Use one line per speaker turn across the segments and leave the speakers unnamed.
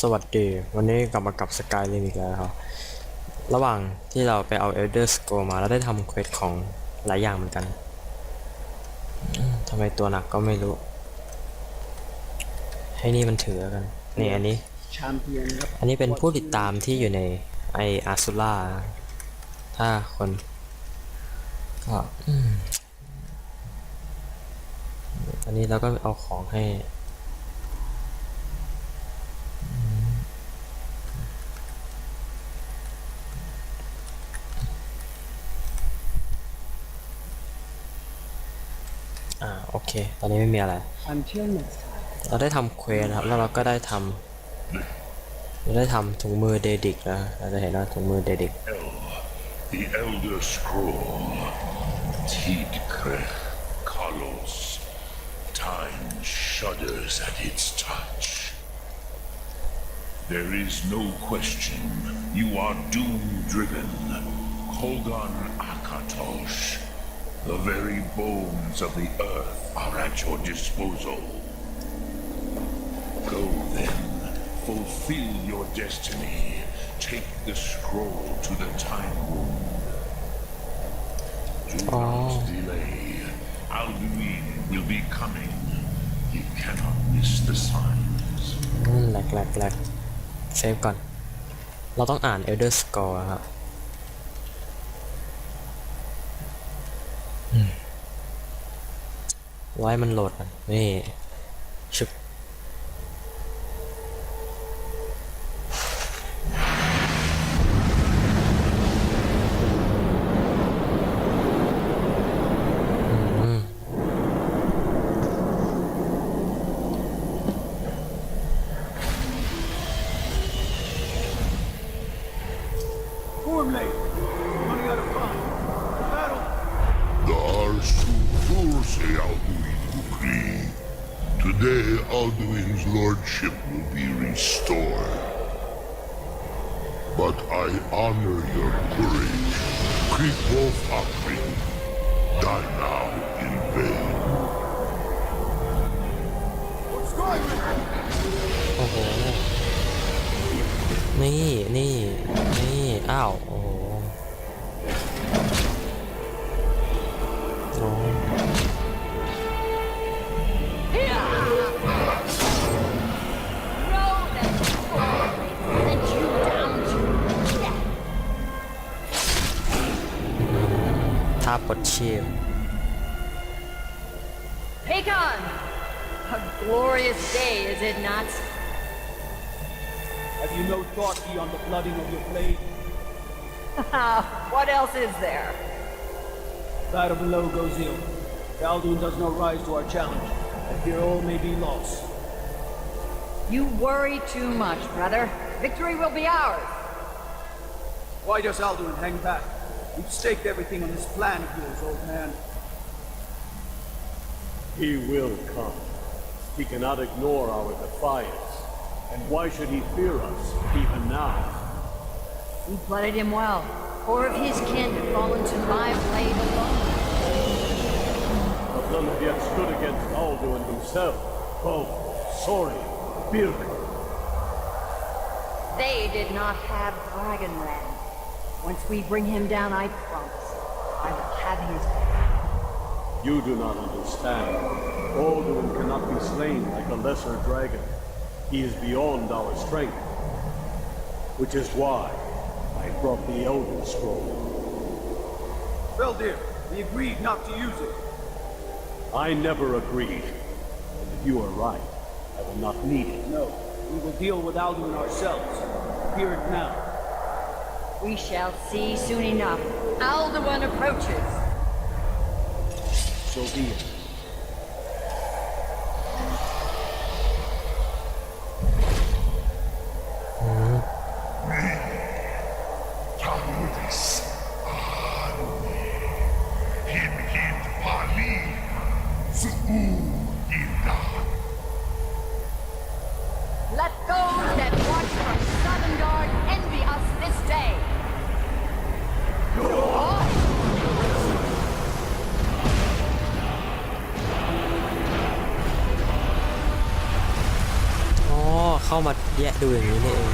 สวัสดีวันนี้กลับมากับสกายริมอีกแล้วครับระหว่างที่เราไปเอา Elder Scroll มาแล้วได้ทำเควสของหลายอย่างเหมือนกันทำไมตัวหนักก็ไม่รู้ให้นี่มันถือกันนี่อันนี้
แชมเปี้ยนครับ
อันนี้เป็นผู้ติดตามที่อยู่ในไออาซูล่าถ้าคนก็อันนี้เราก็เอาของให้โอเคตอนนี้ไม่มีอะไร
Until next time
เราได้ทำเควสครับแล้วเราก็ได้ทำถุงมือเดดิกนะเราจะเห็นว่าถุงมือเดดิก
The Elder Scroll. Tidkrech Kalos. Time shudders at its touch. There is no question. You are doom-driven. Kogan Akatosh. The very bones of the earth are at your disposal. Go then. Fulfill your destiny. Take the scroll to the time wound. Do not delay. Alduin will be coming. He cannot miss the signs.
แหลกเซฟก่อนเราต้องอ่าน Elder Scroll ครับไว้มันโหลดกันนี่ชึบ
The Arsufur say Alduin Ukri. Today Alduin's lordship will be restored. But I honor your courage. Creep Wolf Akri. Die now in vain.
โอ้โหนี่อ้าวโอ้โหท่าปลดชีพ
Hagon! A glorious day, is it not?
Have you no thought beyond the flooding of your blade?
What else is there?
Battle below goes ill. Alduin does not rise to our challenge, and here all may be lost.
You worry too much, brother. Victory will be ours.
Why does Alduin hang back? We've staked everything on this plan of yours, old man.
He will come. He cannot ignore our defiance. And why should he fear us, even now?
We blooded him well. Four of his kin have fallen to my blade alone.
But none have yet stood against Alduin himself. Oh, sorry, Birk.
They did not have Dragonland. Once we bring him down, I promise, I will have his back.
You do not understand. Alduin cannot be slain like a lesser dragon. He is beyond our strength. Which is why I brought the Elder Scroll.
Well, dear, we agreed not to use it.
I never agreed. And if you are right, I will not need it.
No, we will deal with Alduin ourselves. Hear it now.
We shall see soon enough. Alduin approaches.
So be it.
Tamuris Ane. Him Pali. Su'u Ida.
Let those that watch from Sovngarde envy us this day.
เข้ามาแยะดูอย่างนี้นี่เอง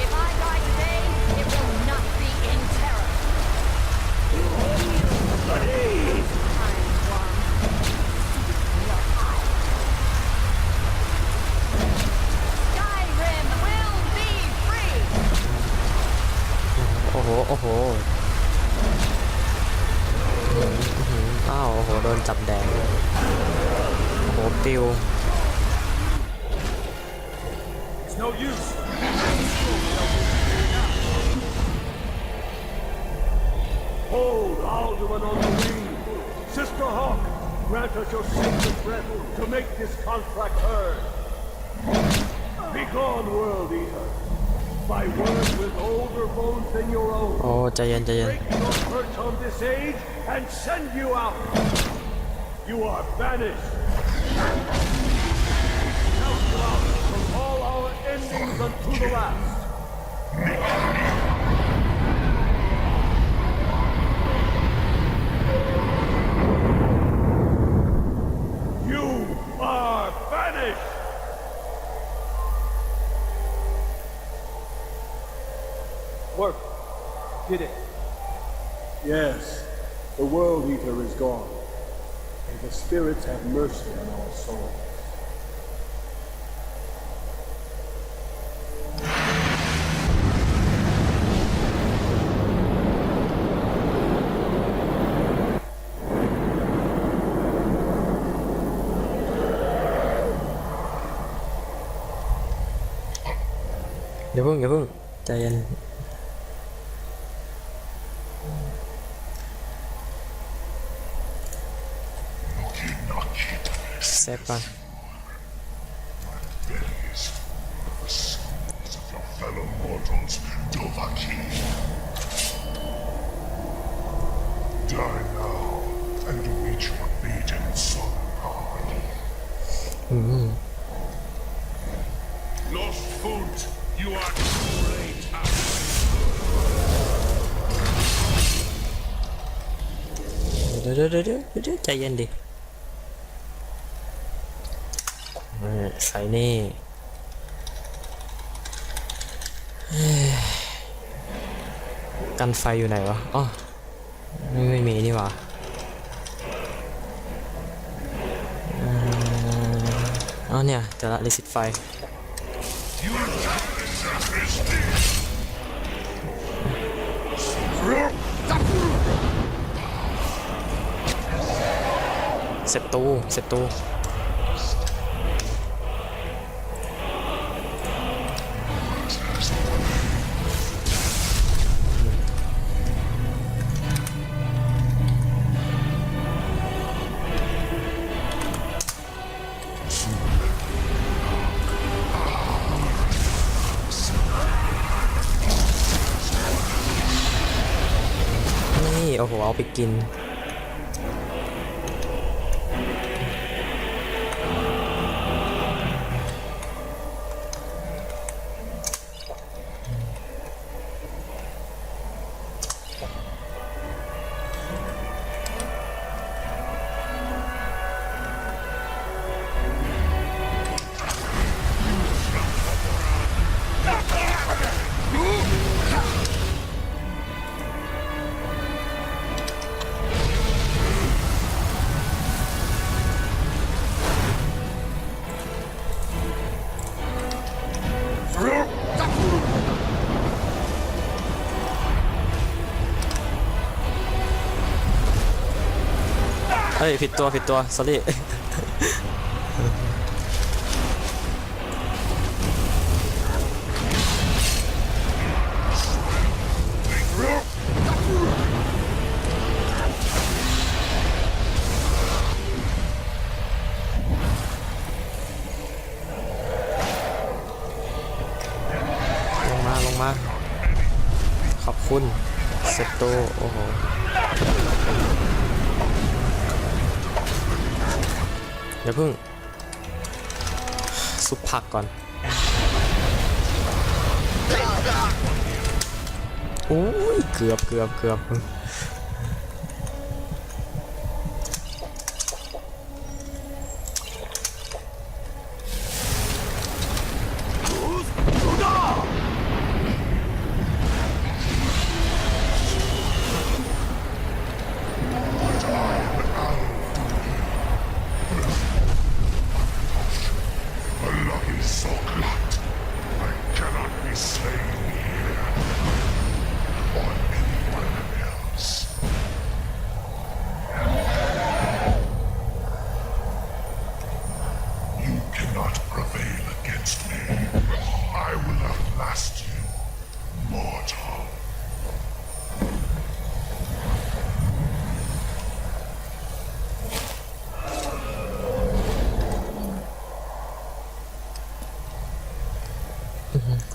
If I die today, it will not be in terror. Time worm. Your eye. Skyrim will be free.
โอ้โห โอ้โหอ้าว โอ้โห โดนจับแดง โอ้โห ปิว
It's no use.
Hold Alduin on the wing. Sister Hawk, grant us your sacred breath to make this contract heard. Begone, World Eater. My word with older bones than your own.
โอ้ใจเย็นใจเย็น
Break your perch on this age and send you out. You are banished. Counsel out from all our endings unto the last. You are banished.
Work. Did it.
Yes, the World Eater is gone. May the spirits have mercy on our souls.
อย่าเพิ่งอย่าเพิ่งใจเย็นเซฟก่อน
Bellies, the souls of your fellow mortals, Dovahki. Die now and meet your beaten son God. Lost foot, you are too late.
เดี๋ยวใจเย็นดิใส่นี่กันไฟอยู่ไหนวะอ๋อไม่มีนี่หว่าอ๋อเนี่ยเจอละลิสิตไฟเสร็จตูนี่โอ้โหเอาไปกินเอ้ยผิดตัว sorry
เ
มา ขอบคุณเซตโตโอ้โหเดี๋ยวเพิ่งซุปผักก่อนโอ้ยเกือบ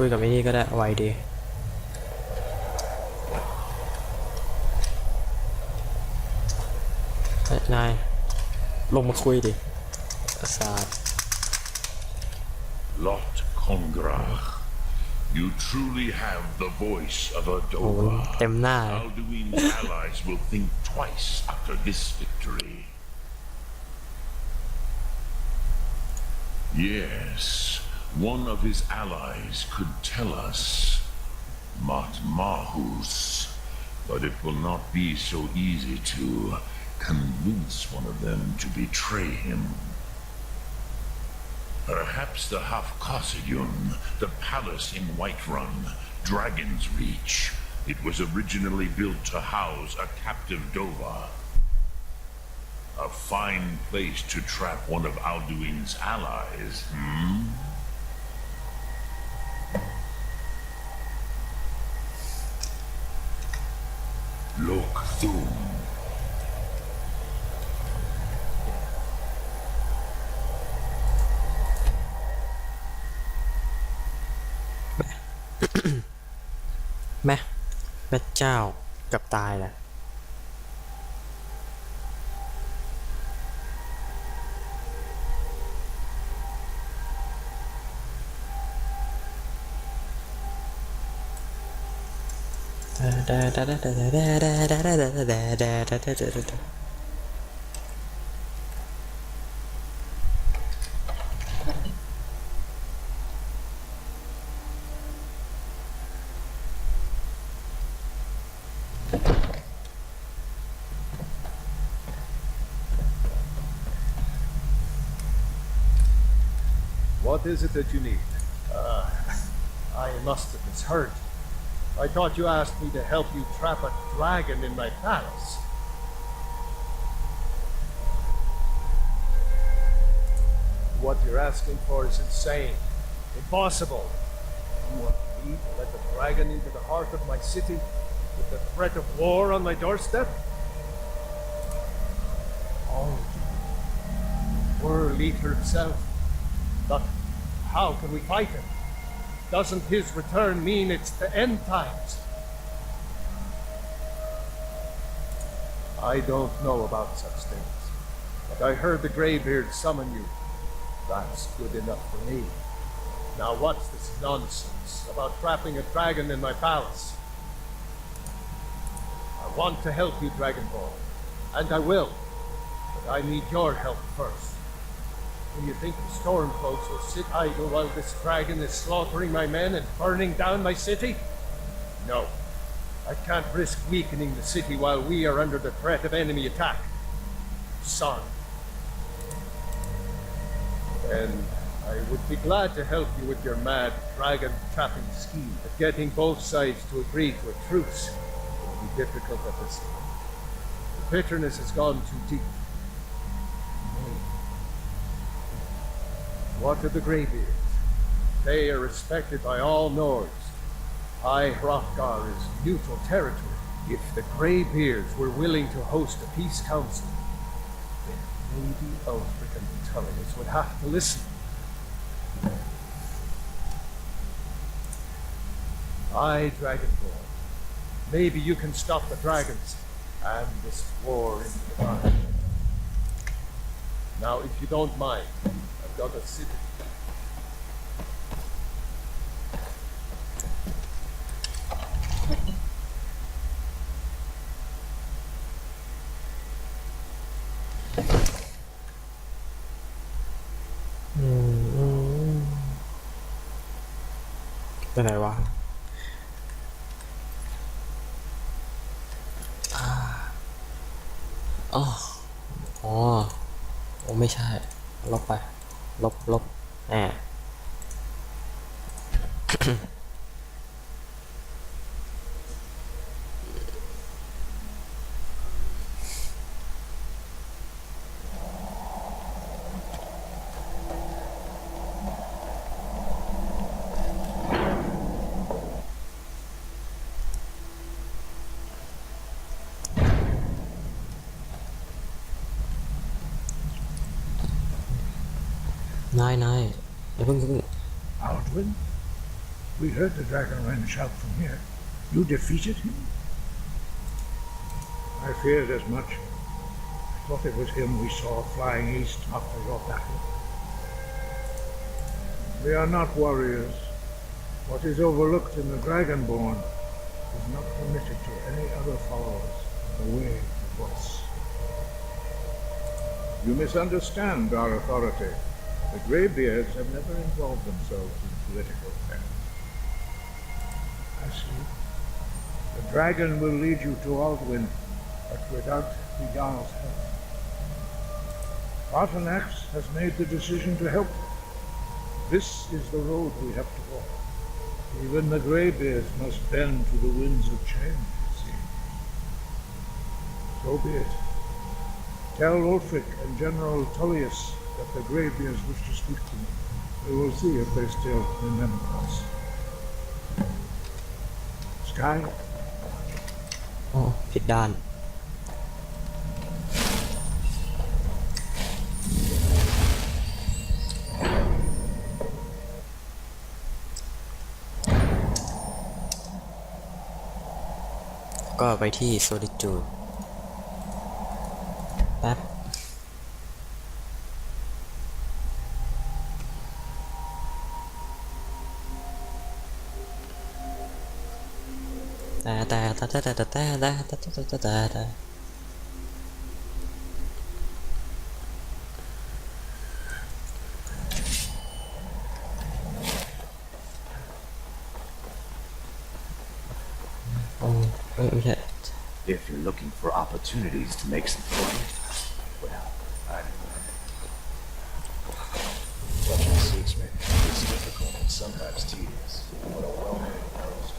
คุยกับไอ้นี่ก็ได้ไวดีนายลงมาคุยดิศาสตร์
Lot Kongrach, you truly have the voice of a
โอ้โห
Dova.
เต็มหน้า
Alduin's allies will think twice after this victory. Yes, one of his allies could tell us Matmahus, but it will not be so easy to convince one of them to betray him. Perhaps the Hafkosidion, the palace in Whiterun, Dragon's Reach. It was originally built to house a captive Dova. A fine place to trap one of Alduin's allies, Look Thum.
แม่เจ้ากับตายแหละ
What is it that you need? I must have misheard. I thought you asked me to help you trap a dragon in my palace. What you're asking for is insane. Impossible. You want me to let the dragon into the heart of my city with the threat of war on my doorstep? Oh, World Eater himself. But how can we fight him? Doesn't his return mean it's the end times? I don't know about such things, but I heard the Greybeard summon you. That's good enough for me. Now what's this nonsense about trapping a dragon in my palace? I want to help you, Dragon Ball, and I will, but I need your help first. Do you think the Stormcloaks will sit idle while this dragon is slaughtering my men and burning down my city? No. I can't risk weakening the city while we are under the threat of enemy attack. Son. And I would be glad to help you with your mad dragon trapping scheme, but getting both sides to agree to a truce will be difficult at this time. The bitterness has gone too deep. What of the Greybeards? They are respected by all Nords. High Hrothgar is neutral territory. If the Greybeards were willing to host a peace council, then maybe Ulfric and Tullius would have to listen. I, Dragonborn. Maybe you can stop the dragons and this war in the Divine. Now, if you don't mind, I've got a city.
ไปไหนวะอ๋ออ๋อโอ้ไม่ใช่ ลบไป ลบแอบ นายอย่าเพิ่ง
Aldwin? We heard the Dragonren shout from here. You defeated him? I feared as much. I thought it was him we saw flying east after your battle. We are not warriors. What is overlooked in the Dragonborn is not permitted to any other followers of the way of us. You misunderstand our authority. The Greybeards have never involved themselves in political affairs. I see. The dragon will lead you to Aldwin, but without the Jarl's help. Artanax has made the decision to help you. This is the road we have to walk. Even the Greybeards must bend to the winds of change, it seems. So be it. Tell Ulfric and General Tullius that the Greybeards wish to speak to me. We will see if they still remember us. Sky?
อ๋อผิดด้าน ก็ไปที่ Solitude แป๊บ แต่ ไม่ใช่
If you're looking for opportunities to make some money, well, I don't know. Watching suits me. It's difficult and sometimes tedious. What a well-made post.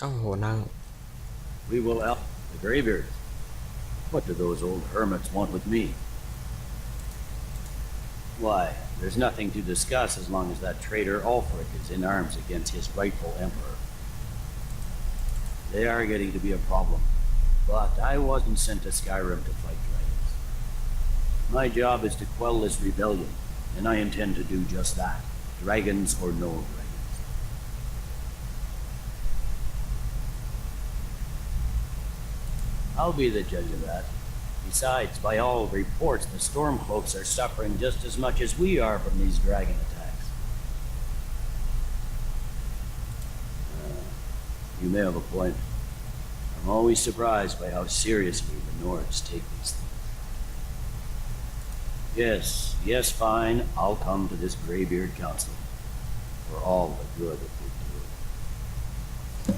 อ้าวโหนั่ง
We will help the Greybeards. What do those old hermits want with me? Why, there's nothing to discuss as long as that traitor Ulfric is in arms against his rightful emperor. They are getting to be a problem, but I wasn't sent to Skyrim to fight dragons. My job is to quell this rebellion, and I intend to do just that, dragons or no dragons. I'll be the judge of that. Besides, by all reports, the Stormcloaks are suffering just as much as we are from these dragon attacks. You may have a point. I'm always surprised by how seriously the Nords take these things. Yes, fine. I'll come to this Greybeard Council for all the good it will do.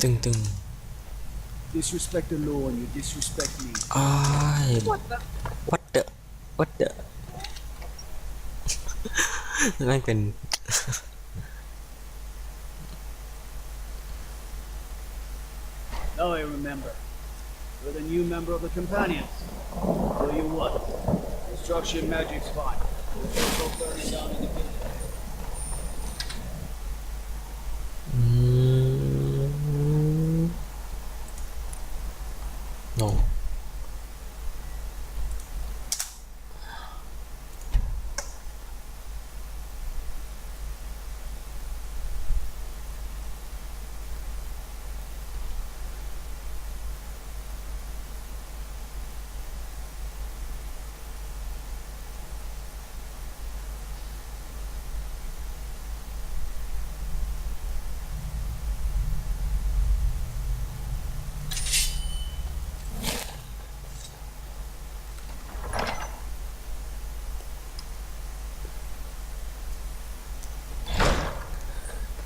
ตึง
Disrespect the law and you disrespect me.
อ้าย what the นั่นเป็น
Now I remember. You're the new member of the Companions. Tell you what, destruction magic's fine. We'll go burning down in the building.
no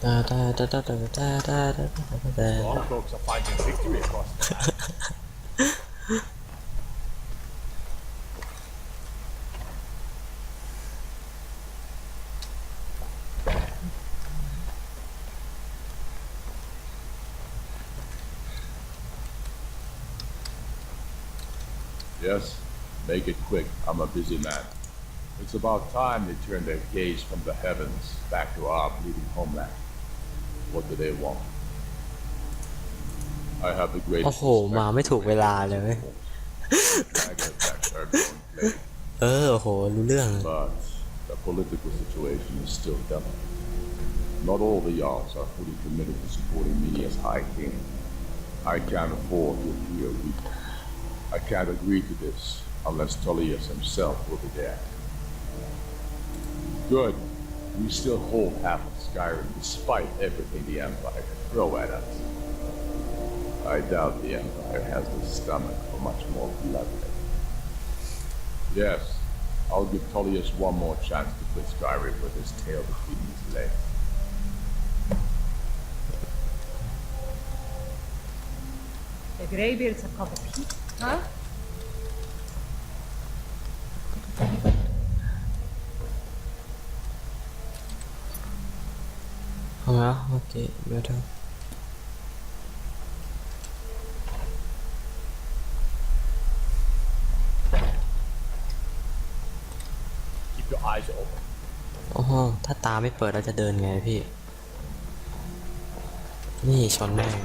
Strong folks are finding victory across the land.
Yes, make it quick. I'm a busy man. It's about time they turn their gaze from the heavens back to our bleeding homeland. What do they want? I have the
โอ้
greatest
โห มาไม่ถูกเวลาเลย
dragon attacks are going plague,
โอ้โห รู้เรื่อง
but the political situation is still delicate. Not all the Jarls are fully committed to supporting me as High King. I can't afford to appear weak. I can't agree to this unless Tullius himself will be there. Good. We still hold half of Skyrim despite everything the Empire can throw at us. I doubt the Empire has the stomach for much more bloodshed. Yes, I'll give Tullius one more chance to quit Skyrim with his tail between his legs.
The Greybeards have called a peace, huh?
เอาละโอเคเดี๋ยวเถอะ
Keep your eyes open.
โอ้โหถ้าตาไม่เปิดเราจะเดินไงพี่ นี่ชนแม่ง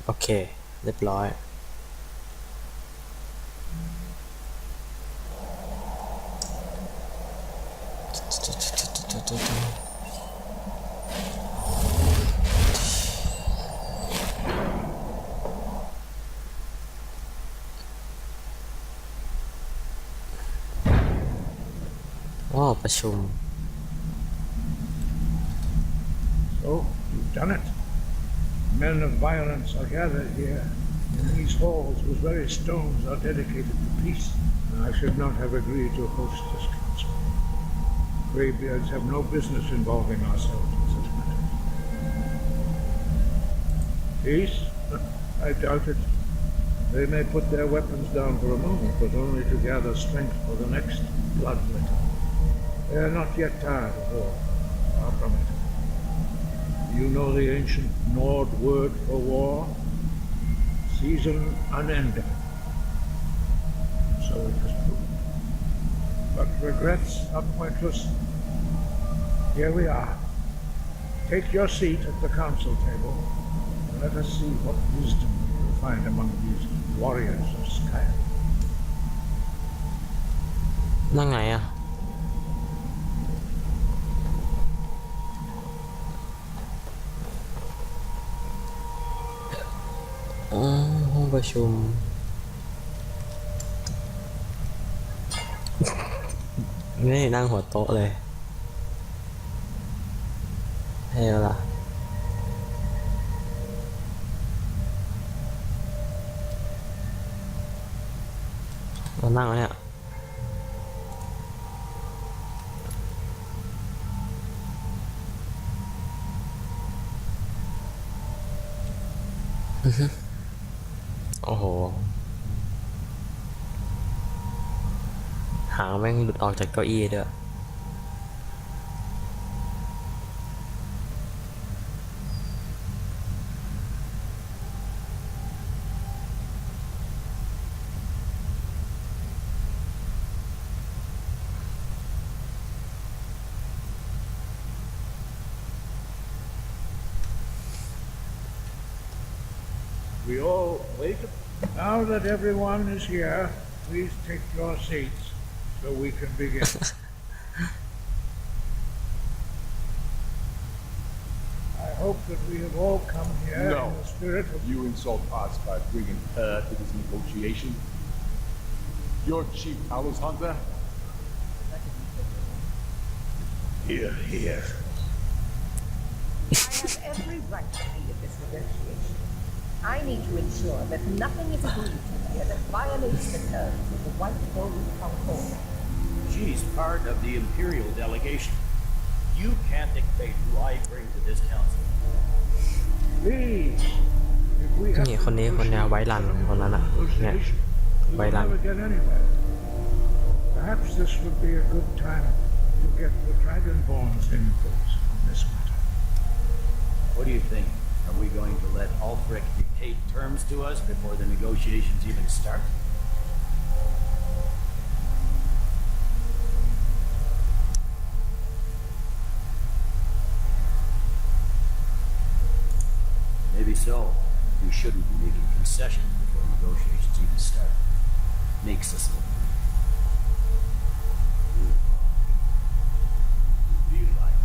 โอเค เรียบร้อย อ๋อประชุม
So, you've done it. Men of violence are gathered here. In these halls, whose very stones are dedicated to peace. I should not have agreed to host this council. Greybeards have no business involving ourselves in such matters. Peace? I doubt it. They may put their weapons down for a moment, but only to gather strength for the next bloodletting. They are not yet tired of war. Far from it. You know the ancient Nord word for war? Season unending. So it has proved. But regrets are pointless. Here we are. Take your seat at the council table, and let us see what wisdom we will find among these warriors of Skyrim.
นั่งไงอะห้องประชุม นี่นั่งหัวโต๊ะเลยเฮ้ยล่ะเรานั่งแล้วเนี่ย โอ้โห หางแม่งหลุดออกจากเก้าอี้ด้วย
We all wait. Now that everyone is here, please take your seats so we can begin. I hope that we have all come here
No.
in the spirit of...
You insult us by bringing her to this negotiation? Your chief Talos hunter?
Here, here.
I have every right to be at this negotiation.
I need to ensure that nothing is agreed to here that violates the terms of the White Gold Concord.
She's part of the Imperial delegation. You can't dictate who I bring to this council.
Please, if we have
นี่คนนี้คนเนี้ยไว้รันคนนั้นอ่ะเนี่ย
we
ไว้
will
รัน
never get anywhere. Perhaps this would be a good time to get the Dragonborn's input on this matter.
What do you think? Are we going to let Ulfric dictate terms to us before the negotiations even start? Maybe so. We shouldn't be making concessions before negotiations even start. Makes us look feel like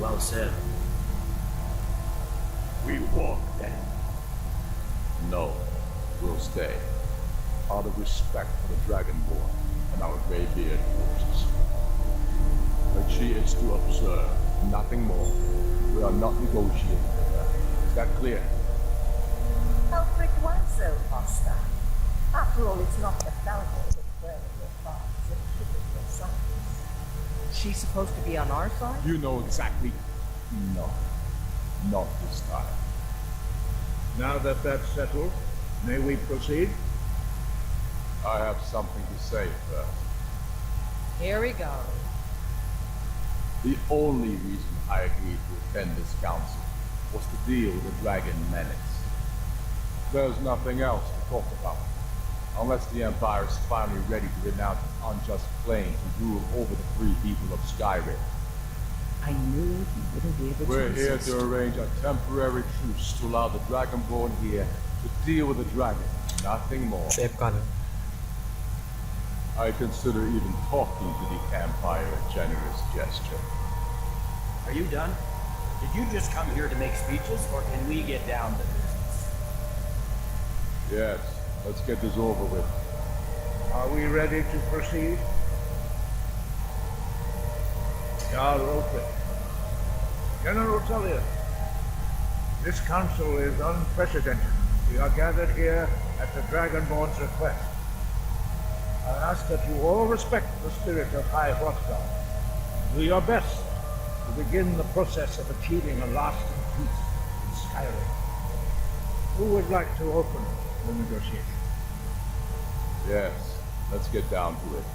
well said.
We walk then. No, we'll stay. Out of respect for the Dragonborn and our graybeard hosts. But she is to observe, nothing more. We are not negotiating with her. Is that clear?
Alfred was so hostile. After all, it's not the Falcon that's burning your thoughts and killing your sons. She's supposed to be on our side?
You know exactly. No, not this time.
Now that that's settled, may we proceed?
I have something to say first.
Here we go.
The only reason I agreed to attend this council was to deal with the dragon menace. There's nothing else to talk about, unless the Empire is finally ready to renounce its unjust claim to rule over the free people of Skyrim.
I knew he wouldn't be able to
We're here
resist.
to arrange a temporary truce to allow the Dragonborn here to deal with the dragon, nothing more.
เซฟก่อน
I consider even talking to the Empire a generous gesture.
Are you done? Did you just come here to make speeches, or can we get down to business?
Yes, let's get this over with.
Are we ready to proceed? Jarl Ulfric. General Tullius, this council is unprecedented. We are gathered here at the Dragonborn's request. I ask that you all respect the spirit of High Hrothgar. Do your best to begin the process of achieving a lasting peace in Skyrim. Who would like to open the negotiation?
Yes, let's get down to it.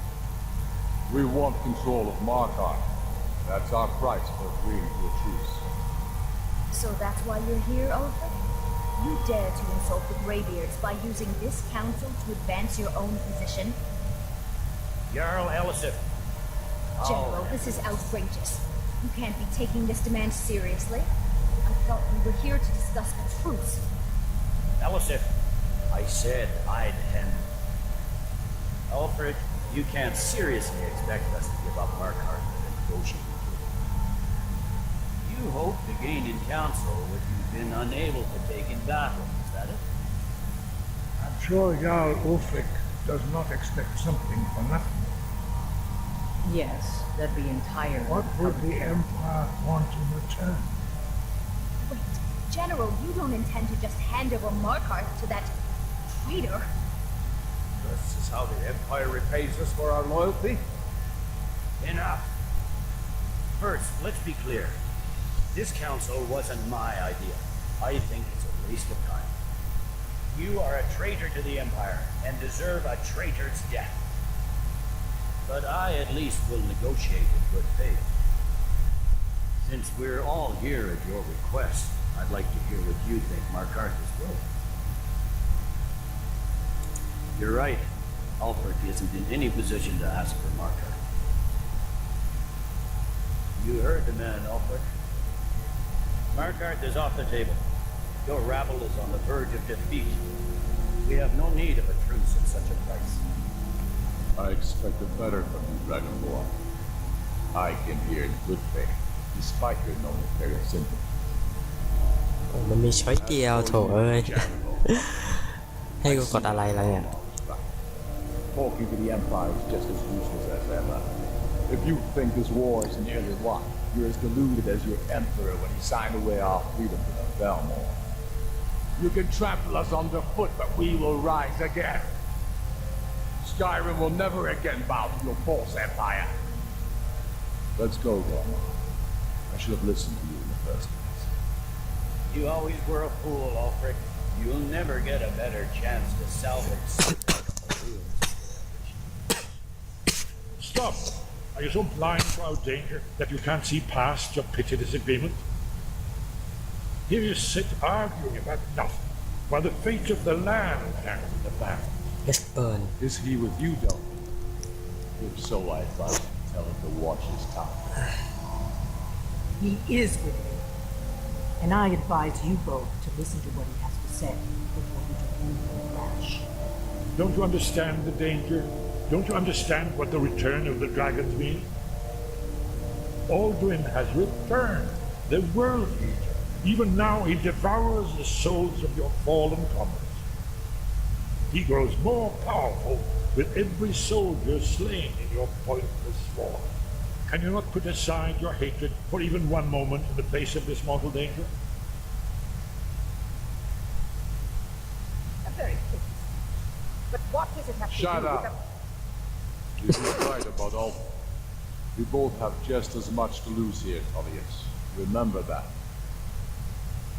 We want control of Markarth. That's our price for agreeing to a truce.
So that's why you're here, Ulfric? You dare to insult the Greybeards by using this council to advance your own position?
Jarl Elisif.
General, this is outrageous. You can't be taking this demand seriously. I thought we were here to discuss a truce.
Elisif, I said I'd end. Alfred, you can't seriously expect us to give up Markarth and negotiate. You hope to gain in council what you've been unable to take in battle, is that it?
I'm sure Jarl Ulfric does not expect something for nothing.
Yes, that'd be entirely.
What would the Empire want in return?
Wait, General, you don't intend to just hand over Markarth to that traitor?
This is how the Empire repays us for our loyalty?
Enough. First, let's be clear. This council wasn't my idea. I think it's a waste of time. You are a traitor to the Empire and deserve a traitor's death. But I at least will negotiate in good faith. Since we're all here at your request, I'd like to hear what you think Markarth is worth. You're right. Ulfric isn't in any position to ask for Markarth. You heard the man, Ulfric. Markarth is off the table. Your rabble is on the verge of defeat. We have no need of a truce at such a price.
I expected better from you, Dragonborn. I came here in good faith, despite your known imperial sympathy.
มันมีช้อยเดียวโถเอ้ย ให้กูกดอะไรแล้วเนี่ย
talking to the Empire is just as useless as ever. If you think this war is nearly won, you're as deluded as your Emperor when he signed away our freedom to the Belmore. You can trample us underfoot, but we will rise again. Skyrim will never again bow to your false empire. Let's go, Gorma. I should have listened to you in the first place.
You always were a fool, Ulfric. You'll never get a better chance to salvage something from the ruins.
Stop! Are you so blind to our danger that you can't see past your petty disagreement? Here you sit arguing about nothing, while the fate of the land hangs in the balance.
Let's burn.
Is he with you, Delphi? If so, I advise you to tell him to watch his tongue.
He is with me. And I advise you both to listen to what he has to say before you do anything rash.
Don't you understand the danger? Don't you understand what the return of the dragons means? Alduin has returned, the world eater. Even now he devours the souls of your fallen comrades. He grows more powerful with every soldier slain in your pointless war. Can you not put aside your hatred for even one moment in the face of this mortal danger?
A very pity. But what does it have to
Shut
do
up.
with
This is right about all. We both have just as much to lose here, Tullius. Remember that.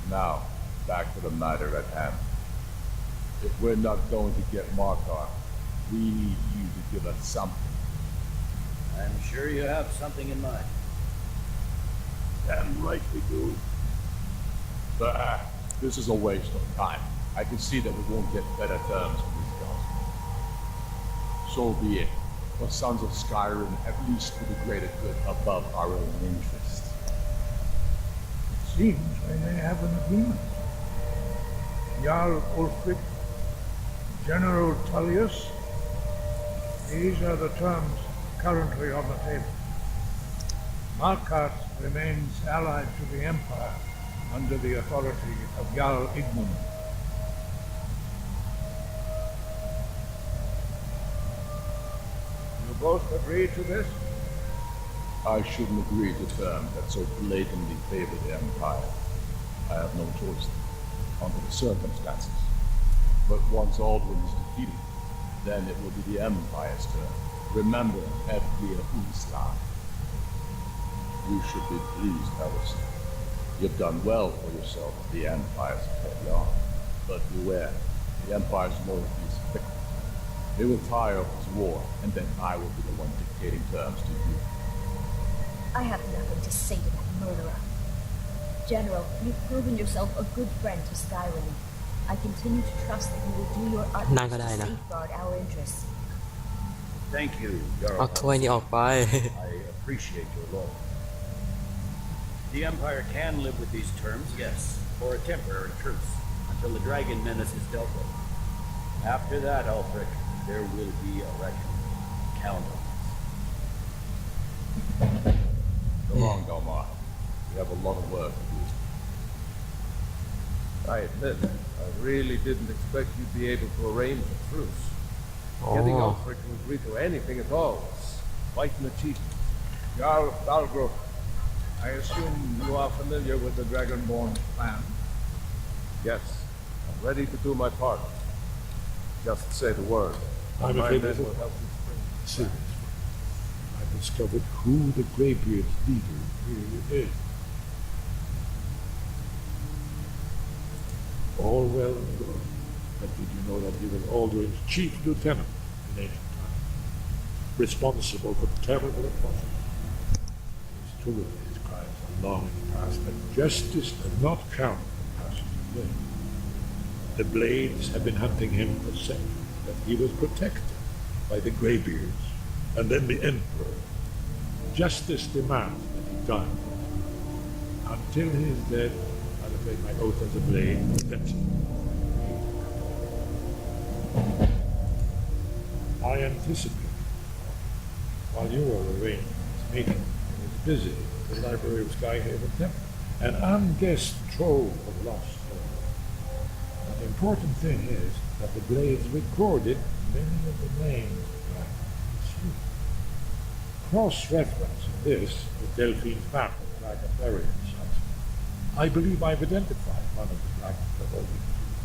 Now, back to the matter at hand. If we're not going to get Markar, we need you to give us something.
I'm sure you have something in mind.
Damn right we do. But this is a waste of time. I can see that we won't get better terms from these guys. So be it. The Sons of Skyrim, at least for the greater good above our own interests.
It seems we may have an agreement. Jarl Ulfric, General Tullius, these are the terms currently on the table. Markarth remains allied to the Empire under the authority of Jarl Igmund. You both agree to this?
I shouldn't agree to terms that so blatantly favor the Empire. I have no choice under the circumstances. But once Alduin is defeated, then it will be the Empire's turn. Remember, F.V. Islam. You should be pleased, Harrison. You've done well for yourself at the Empire's head yard. But beware, the Empire's loyalty is fickle. They will tire of this war, and then I will be the one dictating terms to you.
I have nothing to say to that murderer. General, you've proven yourself a good friend to Skyrim. I continue to trust that you will do your utmost to safeguard our interests.
Thank you, Jarl.
เอาถ้วยนี้ออกไป
I appreciate your loyalty. The Empire can live with these terms, yes, for a temporary truce, until the dragon menace is dealt with. After that, Ulfric, there will be a reckoning. Count on us.
Come on, Galmar. We have a lot of work to do.
I admit, I really didn't expect you'd be able to arrange a truce. Getting
Oh.
Ulfric to agree to anything at all is quite an achievement.
Jarl Balgruuf, I assume you are familiar with the Dragonborn plan.
Yes, I'm ready to do my part. Just say the word.
I'm
My
afraid
men
this is
will help you bring it back.
serious. I've discovered who the Greybeard's leader really is. All well and good. But did you know that he was Alduin's chief lieutenant in ancient times? Responsible for terrible atrocities. It's true that his crimes are long in the past, but justice does not count for passing the blade. The Blades have been hunting him for centuries, but he was protected by the Greybeards, and then the Emperor. Justice demands that he die. Until he is dead, I'll obey my oath as a Blade. That's it. I anticipate. While you were arranging this meeting, I was busy at the library of Skyhaven Temple, an unguessed trove of lost stories. But the important thing is that the Blades recorded many of the names of dragons sleep. Cross-referencing this with Delphine's map of dragon burial sites, I believe I've identified one of the dragons that already to the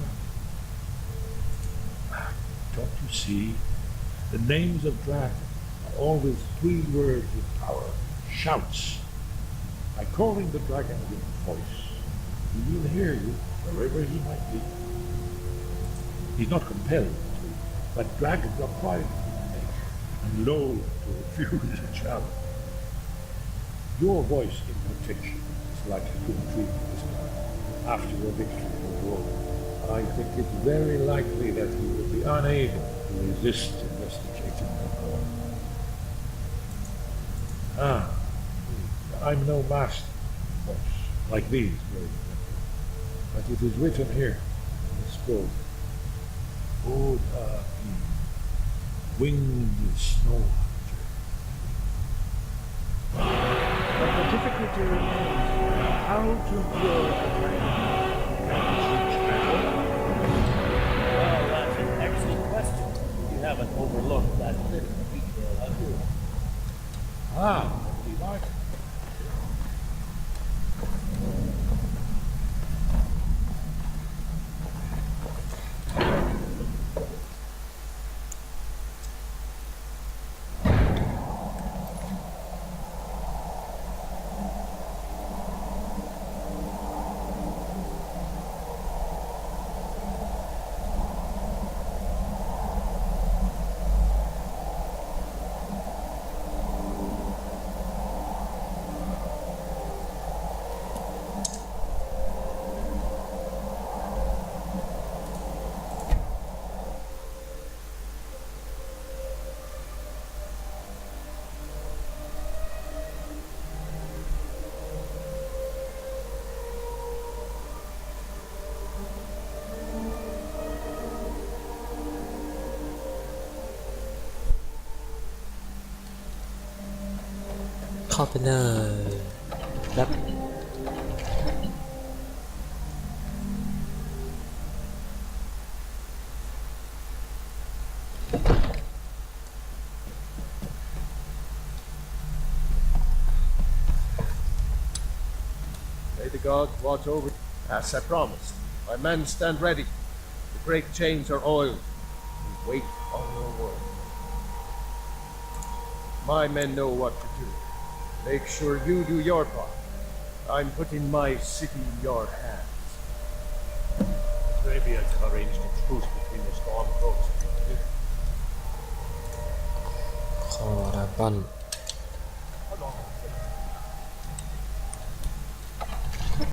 ground. Don't you see? The names of dragons are always 3 words with power, shouts. By calling the dragon with voice, he will hear you wherever he might be. He's not compelled to, but dragons are private in nature and loath to refuse a challenge. Your voice in particular is likely to intrigue this man after a victory overall. I think it's very likely that he will be unable to resist investigating the cause. I'm no master, of course, like these very people, but it is written here in the scroll. Oda winged snow hunter.
But the difficulty remains how to cure the dragon.
Well, that's an excellent question. You haven't overlooked that little detail, have you?
I believe I can.
เข้าไปเลยครับ
May the gods watch over. As I promised, my men stand ready. The great chains are oiled. We wait on your word. My men know what to do. Make sure you do your part. I'm putting my city in your hands.
The Greybeards have arranged a truce between the Stormcloaks and the Division.
คอราบอน